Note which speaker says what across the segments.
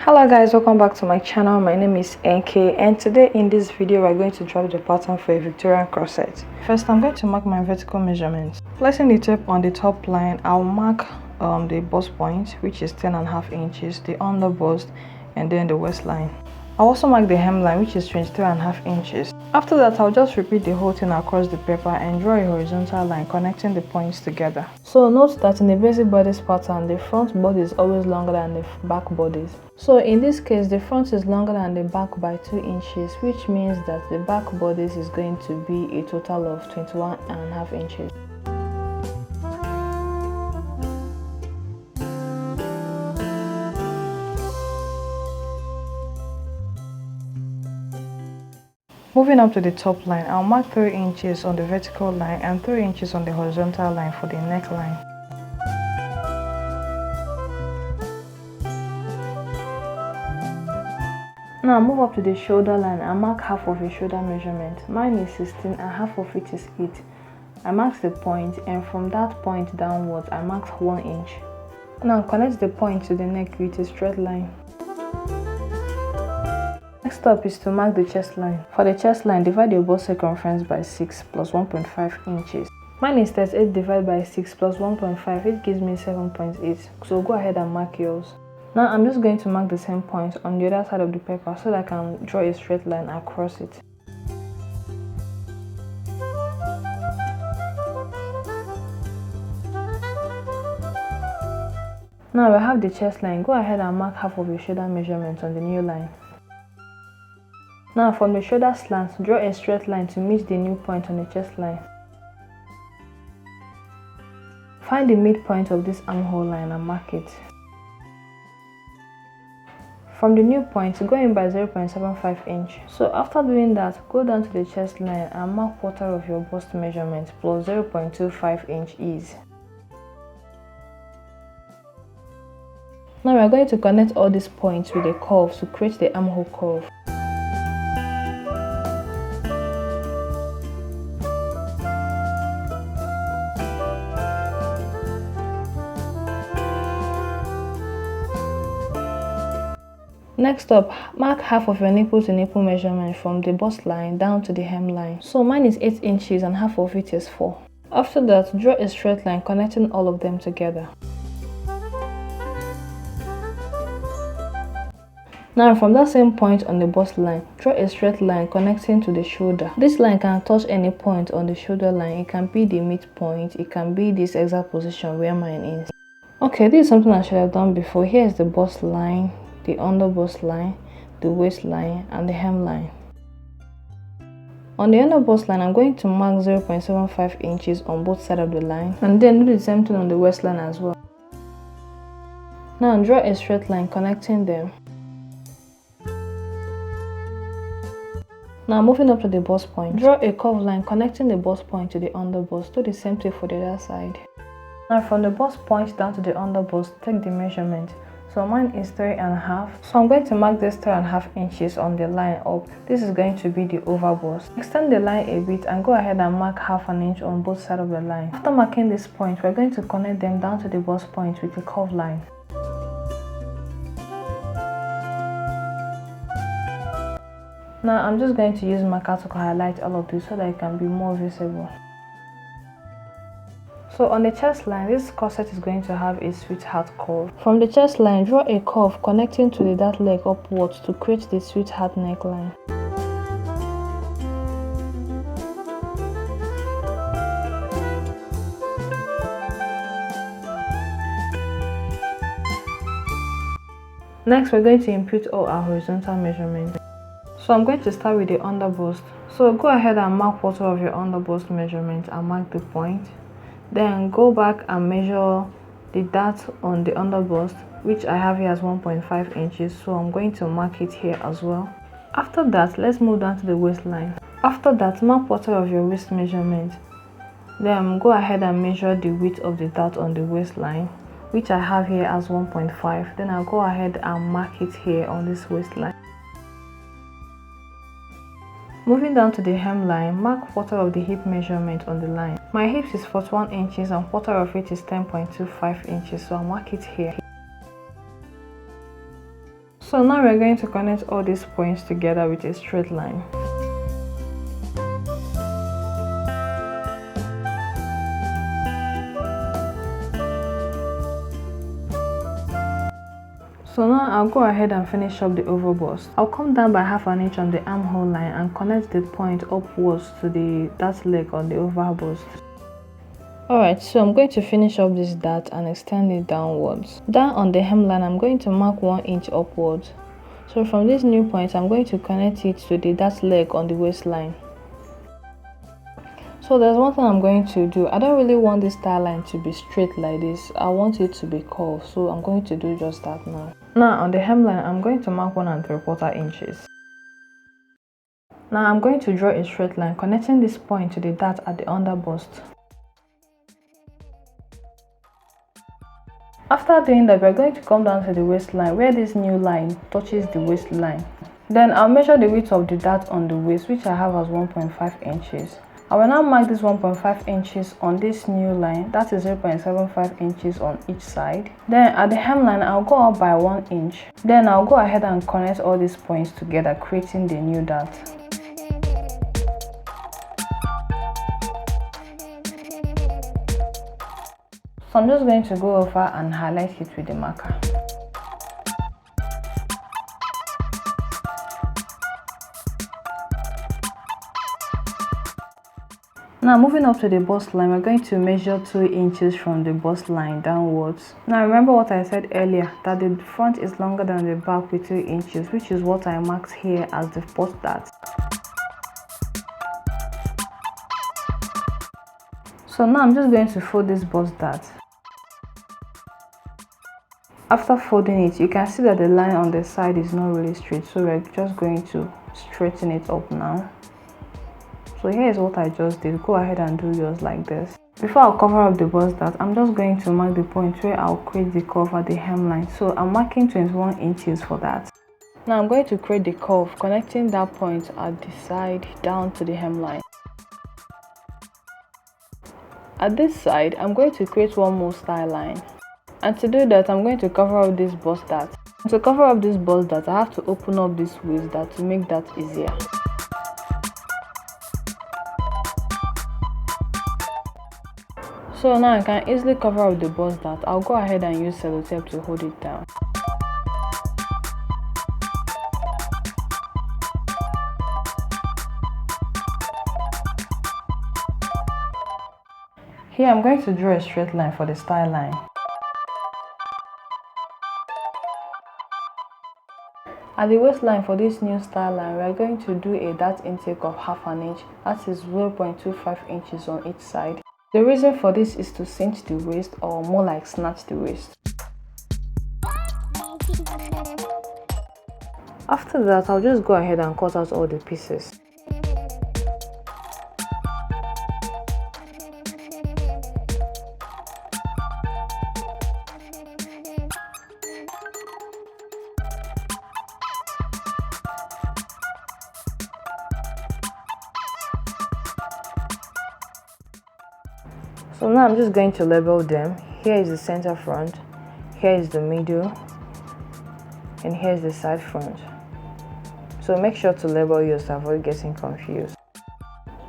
Speaker 1: Hello guys, welcome back to my channel. My name is NK, and today in this video we're going to draw the pattern for a Victorian corset. First, I'm going to mark my vertical measurements. Placing the tape on the top line, I'll mark the bust point, which is 10.5 inches, the under bust, and then the waistline. I'll also mark the hemline, which is 23.5 inches. After that, I'll just repeat the whole thing across the paper and draw a horizontal line connecting the points together. So note that in the basic bodice pattern, the front body is always longer than the back bodies. So in this case, the front is longer than the back by 2 inches, which means that the back bodice is going to be a total of 21.5 inches. Moving up to the top line, I'll mark 3 inches on the vertical line and 3 inches on the horizontal line for the neckline. Now move up to the shoulder line and mark half of a shoulder measurement. Mine is 16 and half of it is 8. I mark the point, and from that point downwards I mark 1 inch. Now connect the point to the neck with a straight line. Next up is to mark the chest line. For the chest line, divide your bust circumference by 6 plus 1.5 inches. Mine is 38 divided by 6 plus 1.5, it gives me 7.8. So go ahead and mark yours. Now I'm just going to mark the same point on the other side of the paper so that I can draw a straight line across it. Now I have the chest line. Go ahead and mark half of your shoulder measurement on the new line. Now from the shoulder slant, draw a straight line to meet the new point on the chest line. Find the midpoint of this armhole line and mark it. From the new point, go in by 0.75 inch. So after doing that, go down to the chest line and mark quarter of your bust measurement plus 0.25 inch ease. Now we are going to connect all these points with a curve to create the armhole curve. Next up, mark half of your nipple to nipple measurement from the bust line down to the hemline. So mine is 8 inches and half of it is 4. After that, draw a straight line connecting all of them together. Now from that same point on the bust line, draw a straight line connecting to the shoulder. This line can touch any point on the shoulder line. It can be the midpoint, it can be this exact position where mine is. Okay, this is something I should have done before. Here is the bust line, the under bust line, the waistline, and the hemline. On the under bust line, I'm going to mark 0.75 inches on both sides of the line, and then do the same thing on the waistline as well. Now draw a straight line connecting them. Now moving up to the bust point, draw a curved line connecting the bust point to the under bust. Do the same thing for the other side. Now from the bust point down to the under bust, take the measurement. So mine is 3.5. So I'm going to mark this 3.5 inches on the line up. This is going to be the overbust. Extend the line a bit and go ahead and mark half an inch on both sides of the line. After marking this point, we're going to connect them down to the bust point with a curved line. Now I'm just going to use marker to highlight all of this so that it can be more visible. So on the chest line, this corset is going to have a sweetheart curve. From the chest line, draw a curve connecting to the dart leg upwards to create the sweetheart neckline. Next, we're going to input all our horizontal measurements. So I'm going to start with the under bust. So go ahead and mark quarter of your under bust measurement and mark the point. Then go back and measure the dart on the under bust, which I have here as 1.5 inches. So I'm going to mark it here as well. After that, let's move down to the waistline. After that, mark quarter of your waist measurement. Then go ahead and measure the width of the dart on the waistline, which I have here as 1.5. Then I'll go ahead and mark it here on this waistline. Moving down to the hemline, mark quarter of the hip measurement on the line. My hips is 41 inches and quarter of it is 10.25 inches, so I'll mark it here. So now we're going to connect all these points together with a straight line. So now I'll go ahead and finish up the overbust. I'll come down by half an inch on the armhole line and connect the point upwards to that leg on the overbust. Alright, so I'm going to finish up this dart and extend it downwards. Down on the hemline, I'm going to mark 1 inch upwards. So from this new point, I'm going to connect it to the dart leg on the waistline. So there's one thing I'm going to do. I don't really want this tie line to be straight like this. I want it to be curved, so I'm going to do just that now. Now on the hemline, I'm going to mark 1 3/4 inches. Now I'm going to draw a straight line connecting this point to the dart at the underbust. After doing that, we're going to come down to the waistline where this new line touches the waistline. Then I'll measure the width of the dart on the waist, which I have as 1.5 inches. I will now mark this 1.5 inches on this new line, that is 0.75 inches on each side. Then at the hemline, I'll go up by 1 inch. Then I'll go ahead and connect all these points together, creating the new dart. So I'm just going to go over and highlight it with the marker. Now moving up to the bust line, we're going to measure 2 inches from the bust line downwards. Now remember what I said earlier, that the front is longer than the back with 2 inches, which is what I marked here as the bust dart. So now I'm just going to fold this bust dart. After folding it, you can see that the line on the side is not really straight, so we're just going to straighten it up now. So here is what I just did. Go ahead and do yours like this. Before I'll cover up the bust dart, I'm just going to mark the point where I'll create the curve at the hemline. So I'm marking 21 inches for that. Now I'm going to create the curve, connecting that point at the side down to the hemline. At this side, I'm going to create one more style line. And to do that, I'm going to cover up this bust dart. To cover up this bust dart, I have to open up this waist dart to make that easier. So now I can easily cover up the bust dart. I'll go ahead and use sellotape to hold it down. Here I'm going to draw a straight line for the style line. At the waistline for this new style line, we are going to do a dart intake of half an inch, that is 0.25 inches on each side. The reason for this is to cinch the waist, or more like snatch the waist. After that, I'll just go ahead and cut out all the pieces. So now I'm just going to label them. Here is the center front, here is the middle, and here is the side front. So make sure to label yours to avoid getting confused.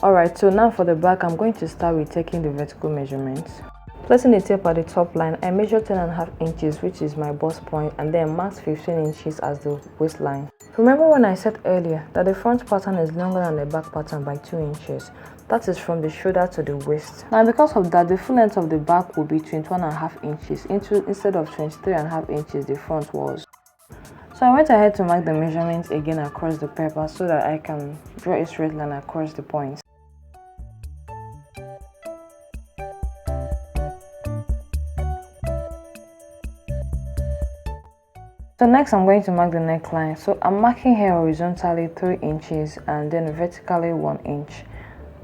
Speaker 1: Alright, so now for the back, I'm going to start with taking the vertical measurements. Placing the tape at the top line, I measure 10.5 inches, which is my bust point, and then mark 15 inches as the waistline. Remember when I said earlier that the front pattern is longer than the back pattern by 2 inches? That is from the shoulder to the waist. Now because of that, the full length of the back will be 21.5 inches instead of 23.5 inches the front was. So I went ahead to mark the measurements again across the paper so that I can draw a straight line across the points. So next I'm going to mark the neckline. So I'm marking here horizontally 3 inches and then vertically 1 inch.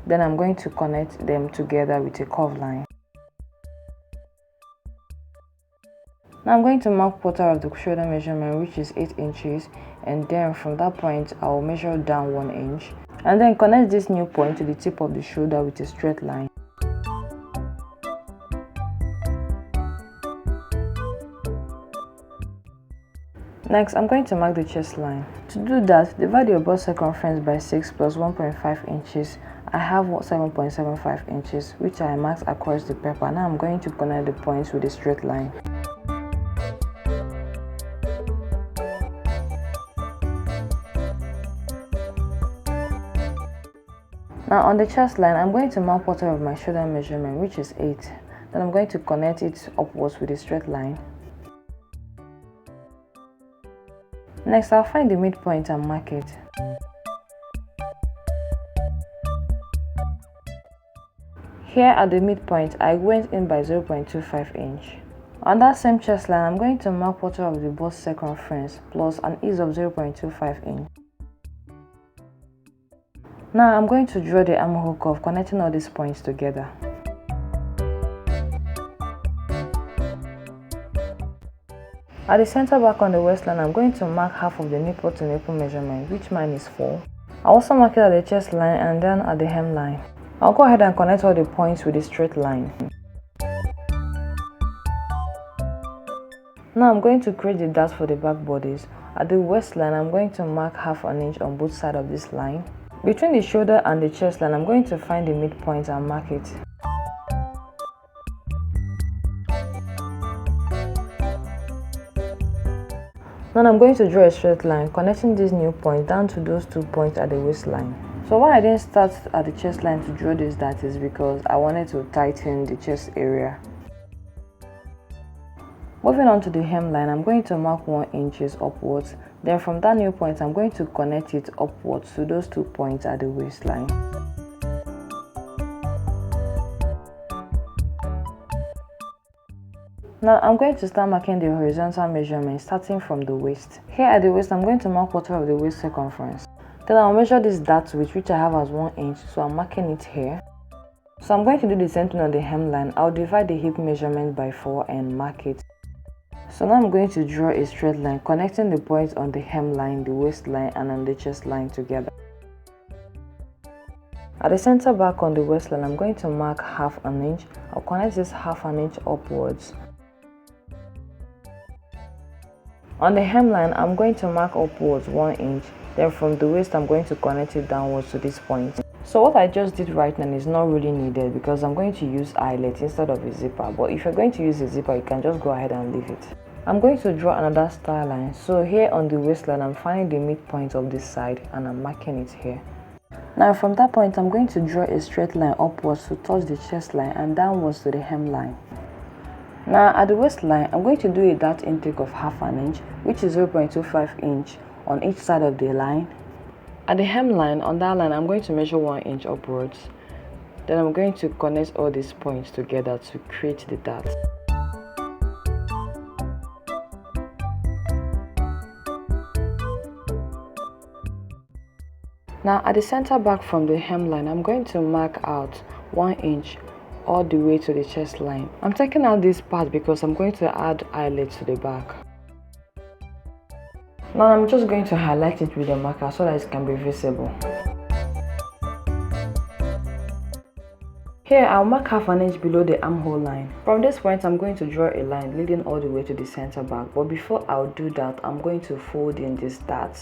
Speaker 1: Then I'm going to connect them together with a curved line. Now I'm going to mark quarter of the shoulder measurement, which is 8 inches, and then from that point I will measure down 1 inch and then connect this new point to the tip of the shoulder with a straight line. Next, I'm going to mark the chest line. To do that, divide your bust circumference by 6 plus 1.5 inches. I have 7.75 inches, which I marked across the paper. Now I'm going to connect the points with a straight line. Now on the chest line, I'm going to mark quarter of my shoulder measurement, which is 8. Then I'm going to connect it upwards with a straight line. Next, I'll find the midpoint and mark it. Here at the midpoint, I went in by 0.25 inch. On that same chest line, I'm going to mark quarter of the bust circumference plus an ease of 0.25 inch. Now I'm going to draw the armhole curve, connecting all these points together. At the center back on the waistline, I'm going to mark half of the nipple to nipple measurement, which mine is 4. I'll also mark it at the chest line and then at the hemline. I'll go ahead and connect all the points with a straight line. Now I'm going to create the dart for the back bodies. At the waistline, I'm going to mark half an inch on both sides of this line. Between the shoulder and the chest line, I'm going to find the midpoint and mark it. Now I'm going to draw a straight line, connecting this new point down to those 2 points at the waistline. So why I didn't start at the chest line to draw this dart is because I wanted to tighten the chest area. Moving on to the hemline, I'm going to mark 1 inch upwards. Then from that new point, I'm going to connect it upwards to those 2 points at the waistline. Now I'm going to start marking the horizontal measurement starting from the waist. Here at the waist, I'm going to mark quarter of the waist circumference. Then I'll measure this dart width, which I have as 1 inch, so I'm marking it here. So I'm going to do the same thing on the hemline. I'll divide the hip measurement by 4 and mark it. So now I'm going to draw a straight line, connecting the points on the hemline, the waistline, and on the chest line together. At the center back on the waistline, I'm going to mark half an inch. I'll connect this half an inch upwards. On the hemline, I'm going to mark upwards 1 inch. Then from the waist, I'm going to connect it downwards to this point. So what I just did right now is not really needed because I'm going to use eyelet instead of a zipper. But if you're going to use a zipper, you can just go ahead and leave it. I'm going to draw another star line. So here on the waistline, I'm finding the midpoint of this side and I'm marking it here. Now from that point, I'm going to draw a straight line upwards to touch the chest line and downwards to the hemline. Now at the waistline, I'm going to do a dart intake of half an inch, which is 0.25 inch on each side of the line. At the hemline, on that line, I'm going to measure 1 inch upwards. Then I'm going to connect all these points together to create the dart. Now at the center back from the hemline, I'm going to mark out 1 inch all the way to the chest line. I'm taking out this part because I'm going to add eyelet to the back. Now I'm just going to highlight it with a marker so that it can be visible. Here I'll mark half an inch below the armhole line. From this point, I'm going to draw a line leading all the way to the center back. But before I'll do that, I'm going to fold in this dart.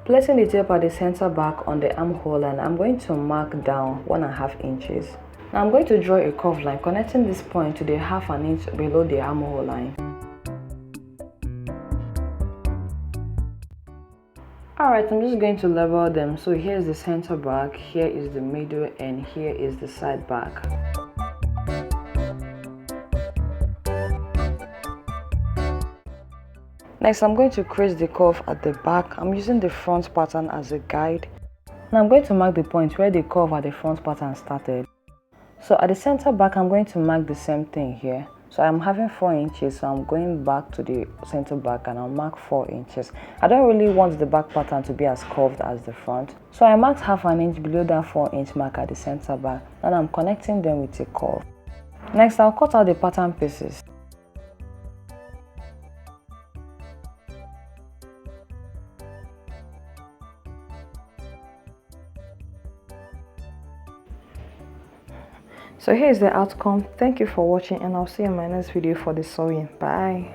Speaker 1: Placing the tape at the center back on the armhole line, I'm going to mark down 1.5 inches. Now I'm going to draw a curved line connecting this point to the half an inch below the armhole line. Alright, I'm just going to level them. So here is the center back, here is the middle, and here is the side back. Next, I'm going to create the curve at the back. I'm using the front pattern as a guide. Now I'm going to mark the point where the curve at the front pattern started. So at the center back, I'm going to mark the same thing here. So I'm having 4 inches, so I'm going back to the center back and I'll mark 4 inches. I don't really want the back pattern to be as curved as the front. So I marked half an inch below that 4 inch mark at the center back. And I'm connecting them with a curve. Next, I'll cut out the pattern pieces. So here's the outcome. Thank you for watching, and I'll see you in my next video for the sewing. Bye.